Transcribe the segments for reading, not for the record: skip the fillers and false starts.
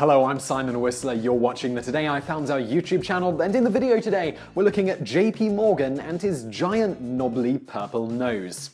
Hello, I'm Simon Whistler. You're watching the Today I Found Our YouTube channel, and in the video today, we're looking at JP Morgan and his giant knobbly purple nose.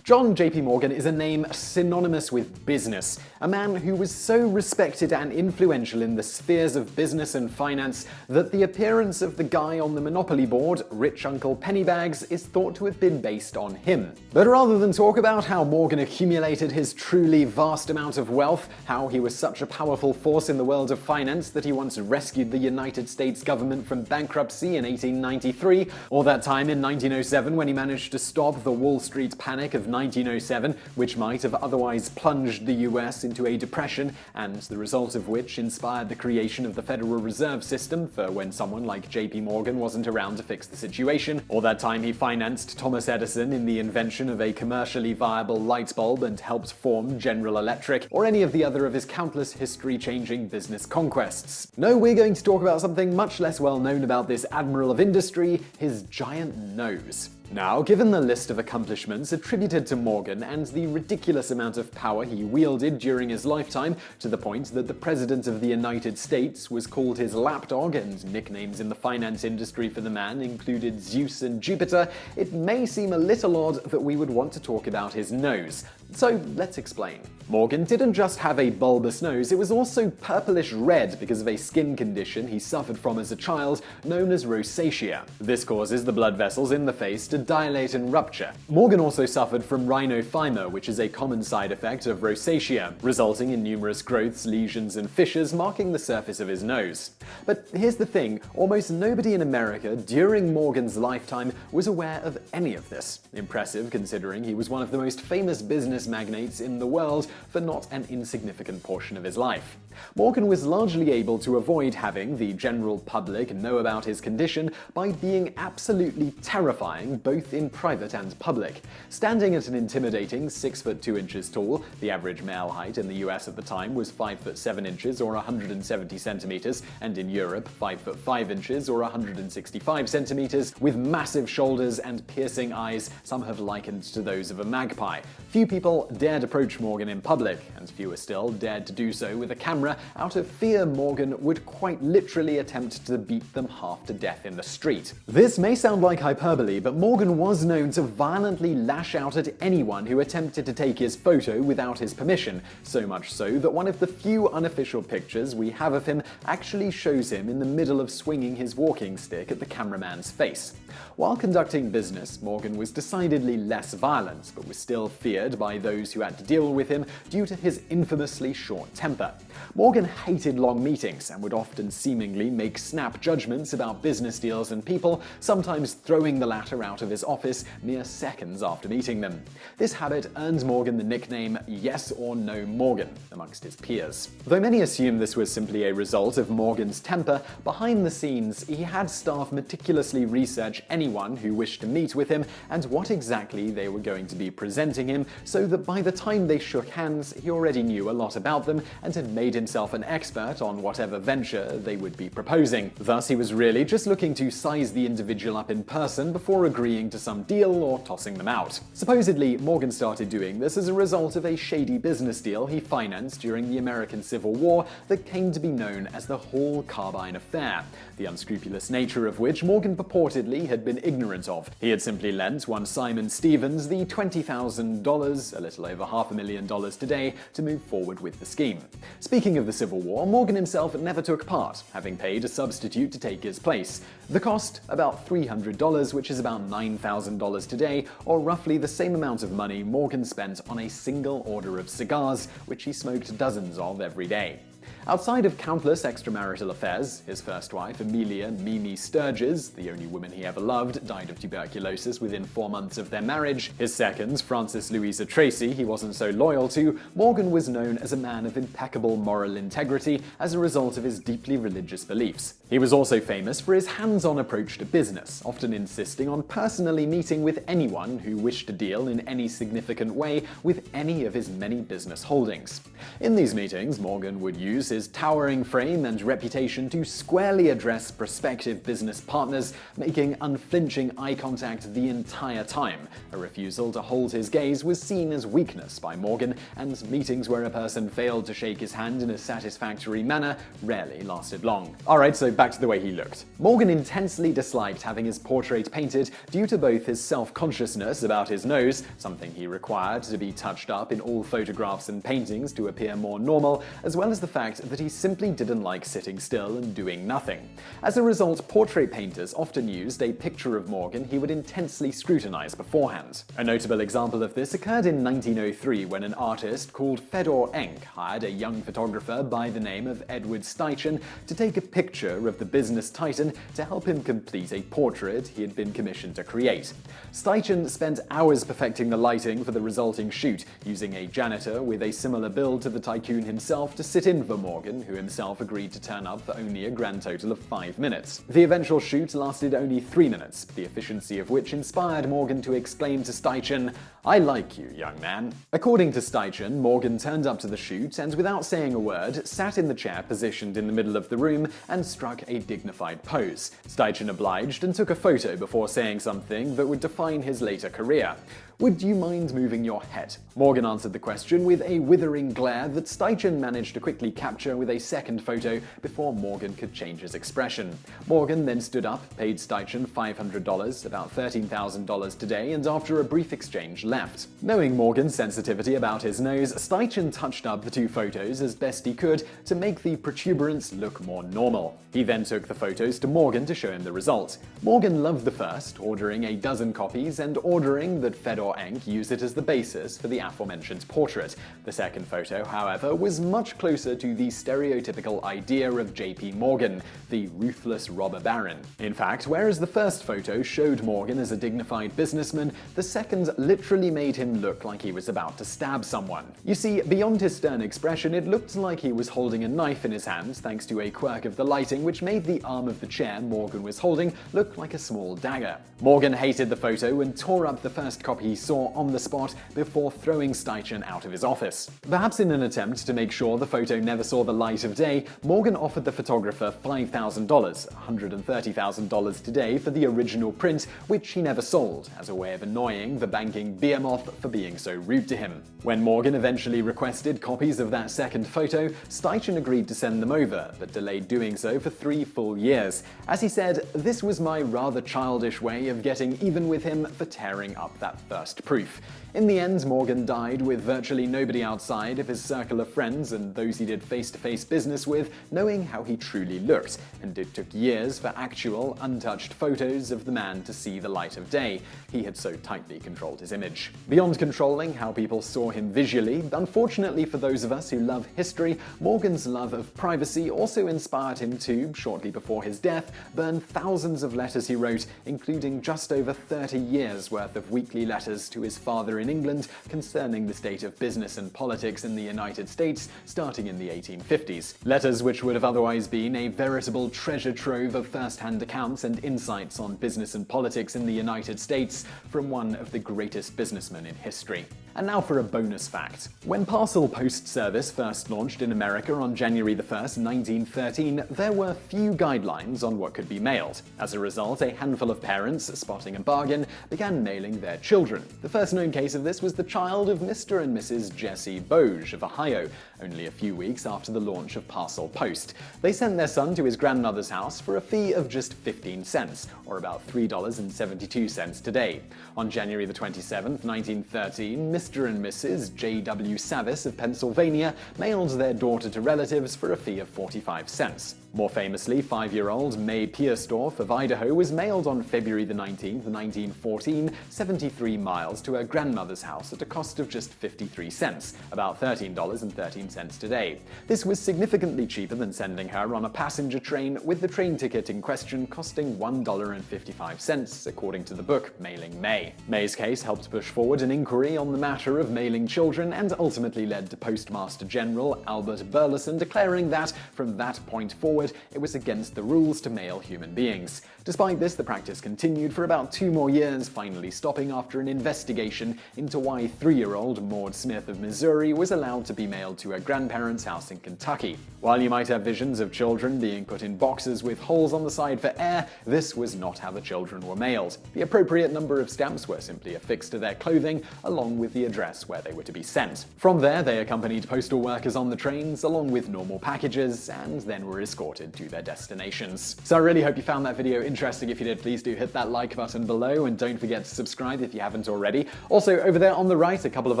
John J.P. Morgan is a name synonymous with business, a man who was so respected and influential in the spheres of business and finance that the appearance of the guy on the Monopoly board, Rich Uncle Pennybags, is thought to have been based on him. But rather than talk about how Morgan accumulated his truly vast amount of wealth, how he was such a powerful force in the world of finance that he once rescued the United States government from bankruptcy in 1893, or that time in 1907 when he managed to stop the Wall Street panic of 1907, which might have otherwise plunged the US into a depression, and the result of which inspired the creation of the Federal Reserve System for when someone like JP Morgan wasn't around to fix the situation, or that time he financed Thomas Edison in the invention of a commercially viable light bulb and helped form General Electric, or any of the other of his countless history-changing business conquests. No, we're going to talk about something much less well known about this admiral of industry, his giant nose. Now, given the list of accomplishments attributed to Morgan and the ridiculous amount of power he wielded during his lifetime, to the point that the President of the United States was called his lapdog and nicknames in the finance industry for the man included Zeus and Jupiter, it may seem a little odd that we would want to talk about his nose. So let's explain. Morgan didn't just have a bulbous nose, it was also purplish red because of a skin condition he suffered from as a child known as rosacea. This causes the blood vessels in the face to dilate and rupture. Morgan also suffered from rhinophyma, which is a common side effect of rosacea, resulting in numerous growths, lesions, and fissures marking the surface of his nose. But here's the thing, almost nobody in America during Morgan's lifetime was aware of any of this. Impressive considering he was one of the most famous business magnates in the world for not an insignificant portion of his life. Morgan was largely able to avoid having the general public know about his condition by being absolutely terrifying both in private and public. Standing at an intimidating 6 foot 2 inches tall, the average male height in the US at the time was 5 foot 7 inches or 170 centimeters, and in Europe 5 foot 5 inches or 165 centimeters, with massive shoulders and piercing eyes some have likened to those of a magpie. Few people dared approach Morgan in public, and fewer still dared to do so with a camera. Out of fear, Morgan would quite literally attempt to beat them half to death in the street. This may sound like hyperbole, but Morgan was known to violently lash out at anyone who attempted to take his photo without his permission, so much so that one of the few unofficial pictures we have of him actually shows him in the middle of swinging his walking stick at the cameraman's face. While conducting business, Morgan was decidedly less violent, but was still feared by those who had to deal with him due to his infamously short temper. Morgan hated long meetings and would often seemingly make snap judgments about business deals and people, sometimes throwing the latter out of his office mere seconds after meeting them. This habit earned Morgan the nickname Yes or No Morgan amongst his peers. Though many assume this was simply a result of Morgan's temper, behind the scenes he had staff meticulously research anyone who wished to meet with him and what exactly they were going to be presenting him, so that by the time they shook hands he already knew a lot about them and had made himself an expert on whatever venture they would be proposing. Thus, he was really just looking to size the individual up in person before agreeing to some deal or tossing them out. Supposedly, Morgan started doing this as a result of a shady business deal he financed during the American Civil War that came to be known as the Hall Carbine Affair, the unscrupulous nature of which Morgan purportedly had been ignorant of. He had simply lent one Simon Stevens the $20,000, a little over $500,000 today, to move forward with the scheme. Speaking of the Civil War, Morgan himself never took part, having paid a substitute to take his place. The cost, about $300, which is about $9,000 today, or roughly the same amount of money Morgan spent on a single order of cigars, which he smoked dozens of every day. Outside of countless extramarital affairs, his first wife, Amelia Mimi Sturgis, the only woman he ever loved, died of tuberculosis within 4 months of their marriage. His second, Frances Louisa Tracy, he wasn't so loyal to. Morgan was known as a man of impeccable moral integrity as a result of his deeply religious beliefs. He was also famous for his hands-on approach to business, often insisting on personally meeting with anyone who wished to deal in any significant way with any of his many business holdings. In these meetings, Morgan would use his towering frame and reputation to squarely address prospective business partners, making unflinching eye contact the entire time. A refusal to hold his gaze was seen as weakness by Morgan, and meetings where a person failed to shake his hand in a satisfactory manner rarely lasted long. Alright, so back to the way he looked. Morgan intensely disliked having his portrait painted due to both his self-consciousness about his nose, something he required to be touched up in all photographs and paintings to appear more normal, as well as the fact that he simply didn't like sitting still and doing nothing. As a result, portrait painters often used a picture of Morgan he would intensely scrutinize beforehand. A notable example of this occurred in 1903 when an artist called Fedor Enck hired a young photographer by the name of Edward Steichen to take a picture of the business titan to help him complete a portrait he had been commissioned to create. Steichen spent hours perfecting the lighting for the resulting shoot, using a janitor with a similar build to the tycoon himself to sit in for Morgan, who himself agreed to turn up for only a grand total of 5 minutes. The eventual shoot lasted only 3 minutes, the efficiency of which inspired Morgan to exclaim to Steichen, "I like you, young man." According to Steichen, Morgan turned up to the shoot and, without saying a word, sat in the chair positioned in the middle of the room and struck a dignified pose. Steichen obliged and took a photo before saying something that would define his later career. "Would you mind moving your head?" Morgan answered the question with a withering glare that Steichen managed to quickly capture with a second photo before Morgan could change his expression. Morgan then stood up, paid Steichen $500, about $13,000 today, and after a brief exchange left. Knowing Morgan's sensitivity about his nose, Steichen touched up the two photos as best he could to make the protuberance look more normal. He then took the photos to Morgan to show him the result. Morgan loved the first, ordering a dozen copies and ordering that Fedor Enck use it as the basis for the aforementioned portrait. The second photo, however, was much closer to the stereotypical idea of J.P. Morgan, the ruthless robber baron. In fact, whereas the first photo showed Morgan as a dignified businessman, the second literally made him look like he was about to stab someone. You see, beyond his stern expression, it looked like he was holding a knife in his hand thanks to a quirk of the lighting which made the arm of the chair Morgan was holding look like a small dagger. Morgan hated the photo and tore up the first copy he saw on the spot before throwing Steichen out of his office. Perhaps in an attempt to make sure the photo never saw the light of day, Morgan offered the photographer $5,000, $130,000 today, for the original print, which he never sold, as a way of annoying the banking behemoth for being so rude to him. When Morgan eventually requested copies of that second photo, Steichen agreed to send them over, but delayed doing so for 3 full years. As he said, "This was my rather childish way of getting even with him for tearing up that first proof." In the end, Morgan died with virtually nobody outside of his circle of friends and those he did face-to-face business with knowing how he truly looked, and it took years for actual, untouched photos of the man to see the light of day. He had so tightly controlled his image. Beyond controlling how people saw him visually, unfortunately for those of us who love history, Morgan's love of privacy also inspired him to, shortly before his death, burn thousands of letters he wrote, including just over 30 years worth of weekly letters to his father in England concerning the state of business and politics in the United States starting in the 1850s. Letters which would have otherwise been a veritable treasure trove of first-hand accounts and insights on business and politics in the United States from one of the greatest businessmen in history. And now for a bonus fact. When Parcel Post Service first launched in America on January 1st, 1913, there were few guidelines on what could be mailed. As a result, a handful of parents, spotting a bargain, began mailing their children. The first known case of this was the child of Mr. and Mrs. Jesse Boge of Ohio, only a few weeks after the launch of Parcel Post. They sent their son to his grandmother's house for a fee of just 15 cents, or about $3.72 today. On January 27th, 1913, Mr. and Mrs. J.W. Savis of Pennsylvania mailed their daughter to relatives for a fee of 45 cents. More famously, 5-year-old May Piersdorf of Idaho was mailed on February 19th, 1914, 73 miles to her grandmother's house at a cost of just 53 cents, about $13.13 today. This was significantly cheaper than sending her on a passenger train, with the train ticket in question costing $1.55, according to the book Mailing May. May's case helped push forward an inquiry on the matter of mailing children and ultimately led to Postmaster General Albert Burleson declaring that, from that point forward, it was against the rules to mail human beings. Despite this, the practice continued for about 2 more years, finally stopping after an investigation into why 3-year-old Maud Smith of Missouri was allowed to be mailed to her grandparents' house in Kentucky. While you might have visions of children being put in boxes with holes on the side for air, this was not how the children were mailed. The appropriate number of stamps were simply affixed to their clothing, along with the address where they were to be sent. From there, they accompanied postal workers on the trains, along with normal packages, and then were escorted to their destinations. So I really hope you found that video interesting. If you did, please do hit that like button below, and don't forget to subscribe if you haven't already. Also, over there on the right, a couple of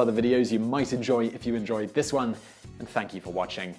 other videos you might enjoy if you enjoyed this one, and thank you for watching.